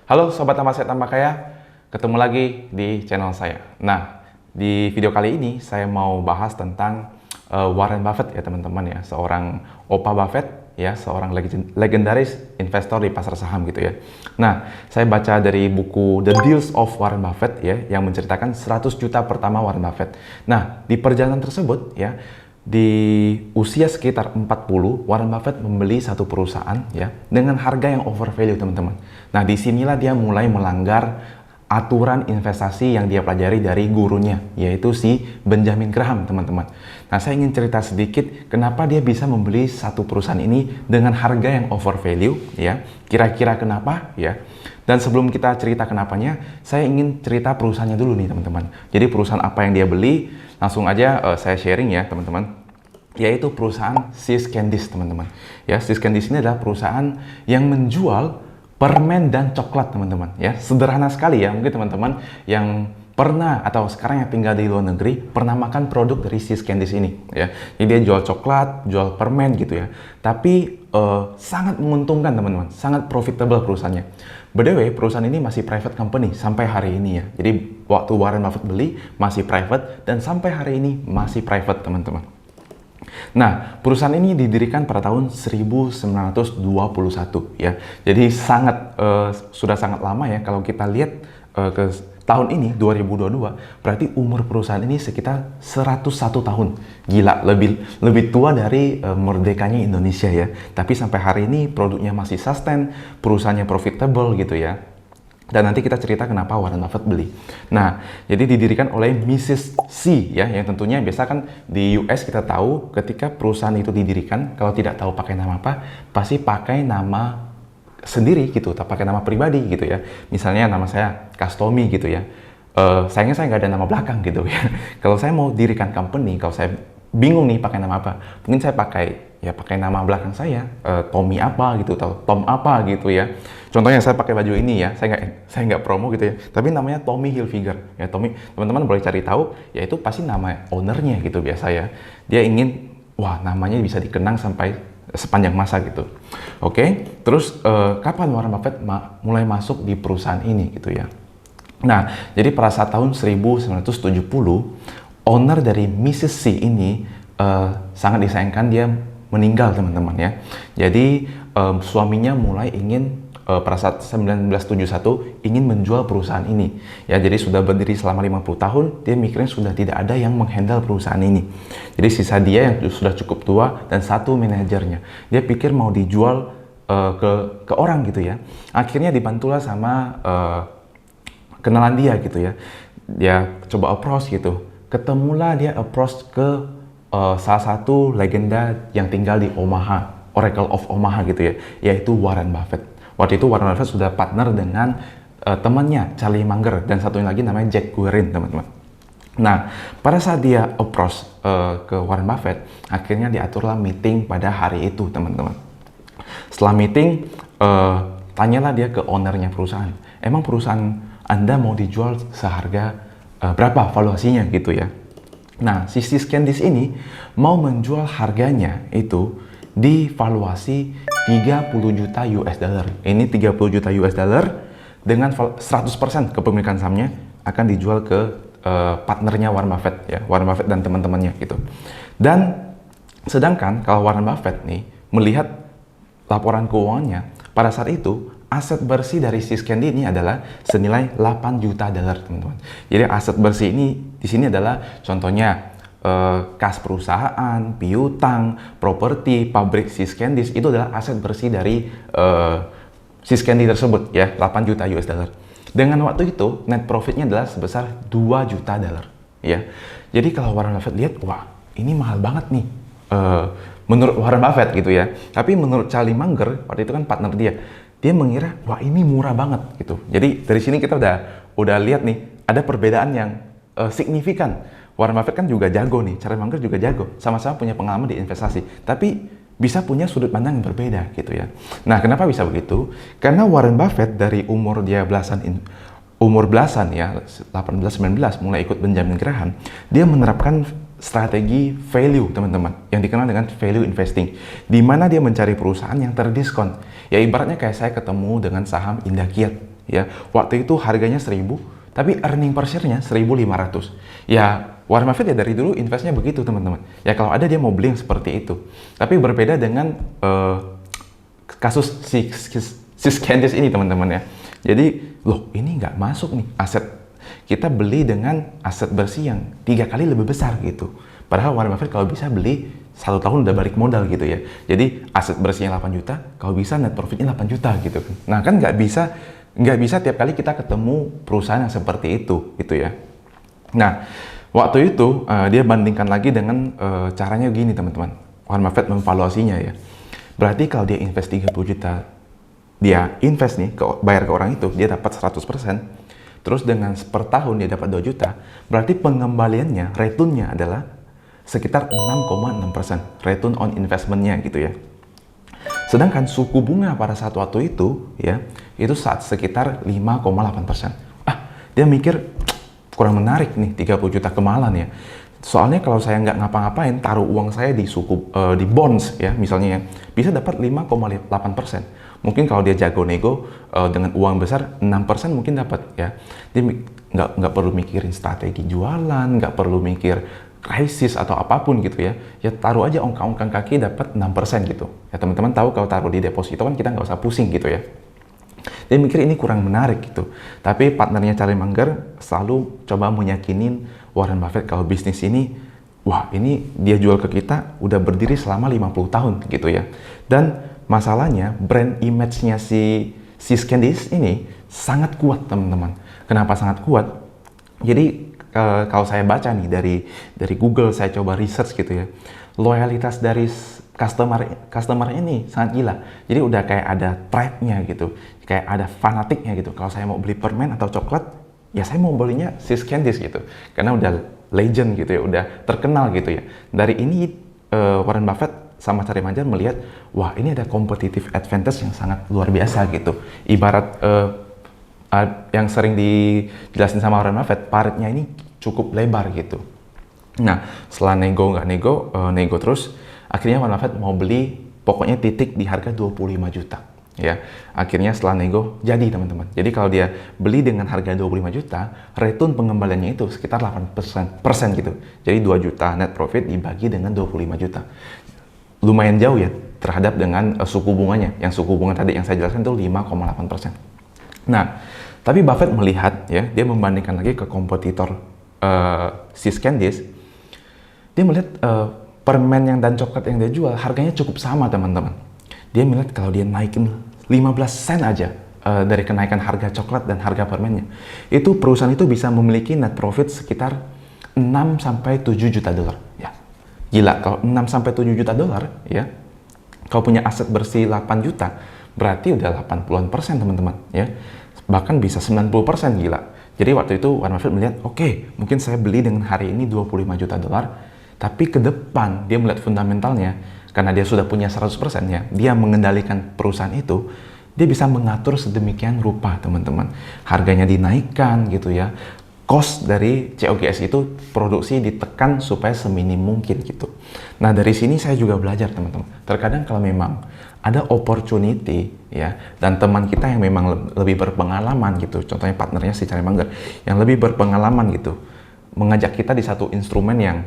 Halo Sobat Tambah Sehat Tambah Kaya, ketemu lagi di channel saya. Nah, di video kali ini saya mau bahas tentang Warren Buffett ya teman-teman ya, seorang Opa Buffett ya, seorang legendaris investor di pasar saham gitu ya. Nah, saya baca dari buku The Deals of Warren Buffett ya, yang menceritakan 100 juta pertama Warren Buffett. Nah, di perjalanan tersebut ya, di usia sekitar 40, Warren Buffett membeli satu perusahaan ya dengan harga yang overvalue teman-teman. Nah, disinilah dia mulai melanggar aturan investasi yang dia pelajari dari gurunya, yaitu si Benjamin Graham teman-teman. Nah, saya ingin cerita sedikit kenapa dia bisa membeli satu perusahaan ini dengan harga yang overvalue ya. Kira-kira kenapa ya? Dan sebelum kita cerita kenapanya, saya ingin cerita perusahaannya dulu nih teman-teman. Jadi perusahaan apa yang dia beli, langsung aja saya sharing ya teman-teman, yaitu perusahaan See's Candies teman-teman. Ya, See's Candies ini adalah perusahaan yang menjual permen dan coklat teman-teman. Ya, sederhana sekali ya. Mungkin teman-teman yang pernah atau sekarang yang tinggal di luar negeri pernah makan produk dari See's Candies ini. Ya, jadi dia jual coklat, jual permen gitu ya. Tapi sangat menguntungkan teman-teman, sangat profitable perusahaannya. By the way, perusahaan ini masih private company sampai hari ini ya. Jadi waktu Warren Buffett beli masih private dan sampai hari ini masih private teman-teman. Nah, perusahaan ini didirikan pada tahun 1921 ya. Jadi sudah sangat lama ya. Kalau kita lihat ke tahun ini 2022, berarti umur perusahaan ini sekitar 101 tahun. Gila, lebih tua dari merdekanya Indonesia ya. Tapi sampai hari ini produknya masih sustain, perusahaannya profitable gitu ya. Dan nanti kita cerita kenapa Warren Buffett beli. Nah, jadi didirikan oleh Mrs. C ya, yang tentunya biasa kan di US kita tahu ketika perusahaan itu didirikan, kalau tidak tahu pakai nama apa, pasti pakai nama sendiri gitu, tak pakai nama pribadi gitu ya. Misalnya nama saya Kastomi gitu ya. Sayangnya saya nggak ada nama belakang gitu ya. Kalau saya mau dirikan company, kalau saya bingung nih pakai nama apa, mungkin saya pakai nama belakang saya, Tommy apa gitu, atau Tom apa gitu ya. Contohnya saya pakai baju ini ya, saya nggak promo gitu ya, tapi namanya Tommy Hilfiger ya. Tommy, teman-teman boleh cari tahu, ya itu pasti nama ownernya gitu biasa ya. Dia ingin, wah namanya bisa dikenang sampai sepanjang masa gitu. Oke, terus kapan Warren Buffett mulai masuk di perusahaan ini gitu ya. Nah, jadi pada saat tahun 1970, owner dari Mrs. C ini sangat disayangkan dia meninggal teman-teman ya. Jadi suaminya mulai ingin pada saat 1971 ingin menjual perusahaan ini. Ya, jadi sudah berdiri selama 50 tahun, dia mikirnya sudah tidak ada yang menghandle perusahaan ini. Jadi sisa dia yang sudah cukup tua dan satu manajernya. Dia pikir mau dijual ke orang gitu ya. Akhirnya dibantulah sama kenalan dia gitu ya. Dia coba approach gitu. Ketemulah dia approach ke salah satu legenda yang tinggal di Omaha, Oracle of Omaha gitu ya, yaitu Warren Buffett. Waktu itu Warren Buffett sudah partner dengan temannya Charlie Munger dan satunya lagi namanya Jack Guerin teman-teman. Nah, pada saat dia approach ke Warren Buffett, akhirnya diaturlah meeting pada hari itu teman-teman. Setelah meeting, tanyalah dia ke ownernya perusahaan, emang perusahaan Anda mau dijual seharga berapa valuasinya gitu ya. Nah, si See's Candies ini mau menjual harganya itu di valuasi 30 juta US dollar. Ini 30 juta US dollar dengan 100% kepemilikan sahamnya akan dijual ke partnernya Warren Buffett ya, Warren Buffett dan teman-temannya gitu. Dan sedangkan kalau Warren Buffett nih melihat laporan keuangannya, pada saat itu aset bersih dari See's Candies ini adalah senilai 8 juta dolar teman-teman. Jadi aset bersih ini di sini adalah contohnya kas perusahaan, piutang, properti, pabrik See's Candies itu adalah aset bersih dari See's Candies tersebut ya, 8 juta US dollar. Dengan waktu itu net profitnya adalah sebesar 2 juta dolar ya. Jadi kalau Warren Buffett lihat, wah ini mahal banget nih menurut Warren Buffett gitu ya. Tapi menurut Charlie Munger, waktu itu kan partner dia mengira wah ini murah banget gitu. Jadi dari sini kita udah lihat nih ada perbedaan yang signifikan. Warren Buffett kan juga jago nih, Charlie Munger juga jago, sama-sama punya pengalaman di investasi, tapi bisa punya sudut pandang yang berbeda gitu ya. Nah, kenapa bisa begitu? Karena Warren Buffett dari umur belasan ya, 18-19 mulai ikut Benjamin Graham, dia menerapkan strategi value teman-teman, yang dikenal dengan value investing, di mana dia mencari perusahaan yang terdiskon. Ya ibaratnya kayak saya ketemu dengan saham Indah Kiat ya. Waktu itu harganya 1000, tapi earning per share-nya 1500. Ya, Warren Buffett ya dari dulu investnya begitu, teman-teman. Ya kalau ada dia mau beli yang seperti itu. Tapi berbeda dengan kasus si Candice ini, teman-teman ya. Jadi, loh ini nggak masuk nih aset. Kita beli dengan aset bersih yang 3 kali lebih besar gitu. Padahal Warren Buffett kalau bisa beli 1 tahun udah balik modal gitu ya. Jadi aset bersihnya 8 juta, kalau bisa net profitnya 8 juta gitu. Nah kan nggak bisa tiap kali kita ketemu perusahaan yang seperti itu gitu ya. Nah waktu itu dia bandingkan lagi dengan caranya gini, teman-teman. Warren Buffett memvaluasinya ya. Berarti kalau dia invest 30 juta, dia invest nih, bayar ke orang itu, dia dapat 100%. Terus dengan per tahun dia dapat 2 juta, berarti pengembaliannya, return-nya adalah sekitar 6,6%. Return on investment-nya gitu ya. Sedangkan suku bunga pada saat waktu itu, ya, itu sekitar 5,8%. Dia mikir, kurang menarik nih, 30 juta kemahalan ya. Soalnya kalau saya nggak ngapa-ngapain, taruh uang saya di di bonds ya, misalnya ya, bisa dapat 5,8%. Mungkin kalau dia jago nego dengan uang besar 6% mungkin dapat ya. Dia nggak perlu mikirin strategi jualan, nggak perlu mikir krisis atau apapun gitu ya. Ya taruh aja ongkang-ongkang kaki dapat 6% gitu. Ya teman-teman tahu kalau taruh di deposito kan kita nggak usah pusing gitu ya. Dia mikir ini kurang menarik gitu. Tapi partnernya Charlie Munger selalu coba meyakinin Warren Buffett kalau bisnis ini, wah ini dia jual ke kita udah berdiri selama 50 tahun gitu ya. Dan masalahnya brand image-nya si Candice ini sangat kuat, teman-teman. Kenapa sangat kuat? Jadi kalau saya baca nih dari Google, saya coba research gitu ya. Loyalitas dari customer ini sangat gila. Jadi udah kayak ada tribe-nya gitu. Kayak ada fanatiknya gitu. Kalau saya mau beli permen atau coklat, ya saya mau belinya si Candice gitu. Karena udah legend gitu ya, udah terkenal gitu ya. Dari ini Warren Buffett sama Charlie Munger melihat, wah ini ada competitive advantage yang sangat luar biasa gitu. Ibarat yang sering dijelasin sama Warren Buffett, paritnya ini cukup lebar gitu. Nah, setelah nego terus, akhirnya Warren Buffett mau beli, pokoknya titik di harga 25 juta. Ya, akhirnya setelah nego jadi, teman-teman. Jadi kalau dia beli dengan harga 25 juta, return pengembaliannya itu sekitar 8% gitu. Jadi 2 juta net profit dibagi dengan 25 juta. Lumayan jauh ya terhadap dengan suku bunganya. Yang suku bunga tadi yang saya jelaskan itu 5,8%. Nah, tapi Buffett melihat ya, dia membandingkan lagi ke kompetitor si Candice. Dia melihat permen dan coklat yang dia jual harganya cukup sama, teman-teman. Dia melihat kalau dia naikin 15 sen aja dari kenaikan harga coklat dan harga permennya, itu perusahaan itu bisa memiliki net profit sekitar 6-7 juta dolar. Ya. Gila, kalau 6-7 juta dolar, ya, kalau punya aset bersih 8 juta, berarti udah 80%, teman-teman, ya. Bahkan bisa 90%, gila. Jadi waktu itu Warren Buffett melihat, oke, mungkin saya beli dengan hari ini 25 juta dolar, tapi ke depan dia melihat fundamentalnya, karena dia sudah punya 100% ya, dia mengendalikan perusahaan itu, dia bisa mengatur sedemikian rupa, teman-teman. Harganya dinaikkan gitu ya. Cost dari COGS itu produksi ditekan supaya seminim mungkin gitu. Nah dari sini saya juga belajar, teman-teman. Terkadang kalau memang ada opportunity ya, dan teman kita yang memang lebih berpengalaman gitu, contohnya partnernya si Charlie Munger yang lebih berpengalaman gitu, mengajak kita di satu instrumen yang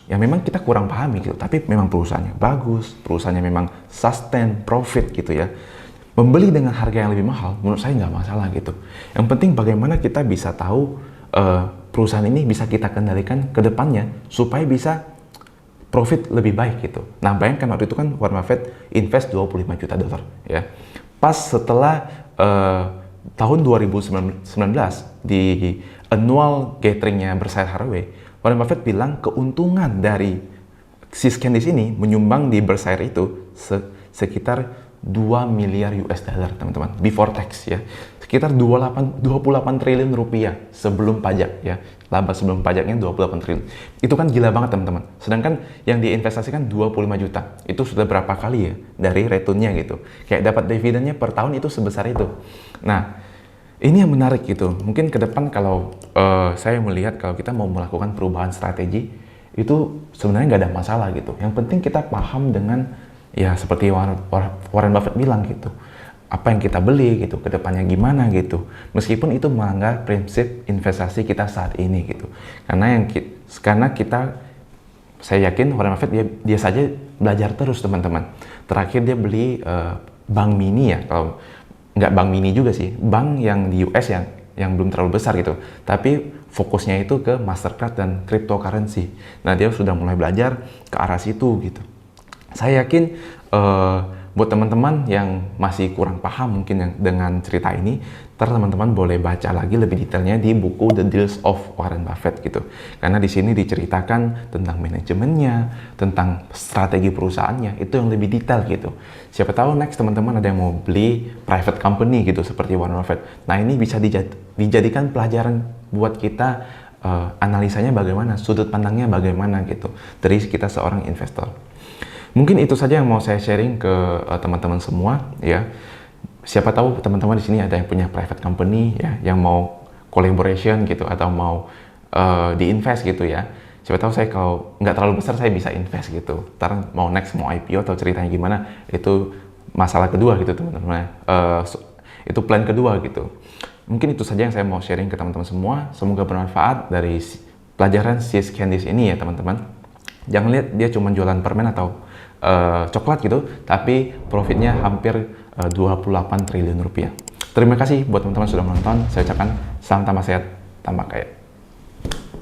memang kita kurang pahami gitu, tapi memang perusahaannya bagus, perusahaannya memang sustain profit gitu ya. Membeli dengan harga yang lebih mahal, menurut saya nggak masalah gitu. Yang penting bagaimana kita bisa tahu perusahaan ini bisa kita kendalikan ke depannya supaya bisa profit lebih baik gitu. Nah bayangkan waktu itu kan Warren Buffett invest 25 juta dolar ya. Pas setelah tahun 2019 di annual gatheringnya Berkshire Hathaway, Warren Buffett bilang keuntungan dari si Candice ini menyumbang di Berkshire itu sekitar 2 miliar US dollar, teman-teman, before tax ya. Sekitar 28 triliun rupiah sebelum pajak ya. Laba sebelum pajaknya 28 triliun. Itu kan gila banget, teman-teman. Sedangkan yang diinvestasikan 25 juta. Itu sudah berapa kali ya dari returnnya gitu. Kayak dapat dividennya per tahun itu sebesar itu. Nah, ini yang menarik gitu. Mungkin ke depan kalau saya melihat kalau kita mau melakukan perubahan strategi, itu sebenarnya nggak ada masalah gitu. Yang penting kita paham dengan, ya seperti Warren Buffett bilang gitu, apa yang kita beli gitu, kedepannya gimana gitu. Meskipun itu melanggar prinsip investasi kita saat ini gitu. Karena kita, saya yakin Warren Buffett dia saja belajar terus teman-teman. Terakhir dia beli bank mini ya, kalau nggak bank mini juga sih, bank yang di US yang belum terlalu besar gitu. Tapi fokusnya itu ke Mastercard dan cryptocurrency. Nah dia sudah mulai belajar ke arah situ gitu. Saya yakin buat teman-teman yang masih kurang paham mungkin dengan cerita ini, teman-teman boleh baca lagi lebih detailnya di buku The Deals of Warren Buffett gitu. Karena di sini diceritakan tentang manajemennya, tentang strategi perusahaannya, itu yang lebih detail gitu. Siapa tahu next teman-teman ada yang mau beli private company gitu seperti Warren Buffett. Nah ini bisa dijadikan pelajaran buat kita, analisanya bagaimana, sudut pandangnya bagaimana gitu dari kita seorang investor. Mungkin itu saja yang mau saya sharing ke teman-teman semua ya. Siapa tahu teman-teman di sini ada yang punya private company ya, yang mau collaboration gitu atau mau diinvest gitu ya. Siapa tahu saya kalau nggak terlalu besar saya bisa invest gitu. Ntar mau next mau IPO atau ceritanya gimana, itu masalah kedua gitu teman-teman. Itu plan kedua gitu. Mungkin itu saja yang saya mau sharing ke teman-teman semua. Semoga bermanfaat dari pelajaran Sis Candice ini ya teman-teman. Jangan lihat dia cuma jualan permen atau coklat gitu, tapi profitnya hampir 28 triliun rupiah. Terima kasih buat teman-teman sudah menonton. Saya ucapkan salam tambah sehat, tambah kaya.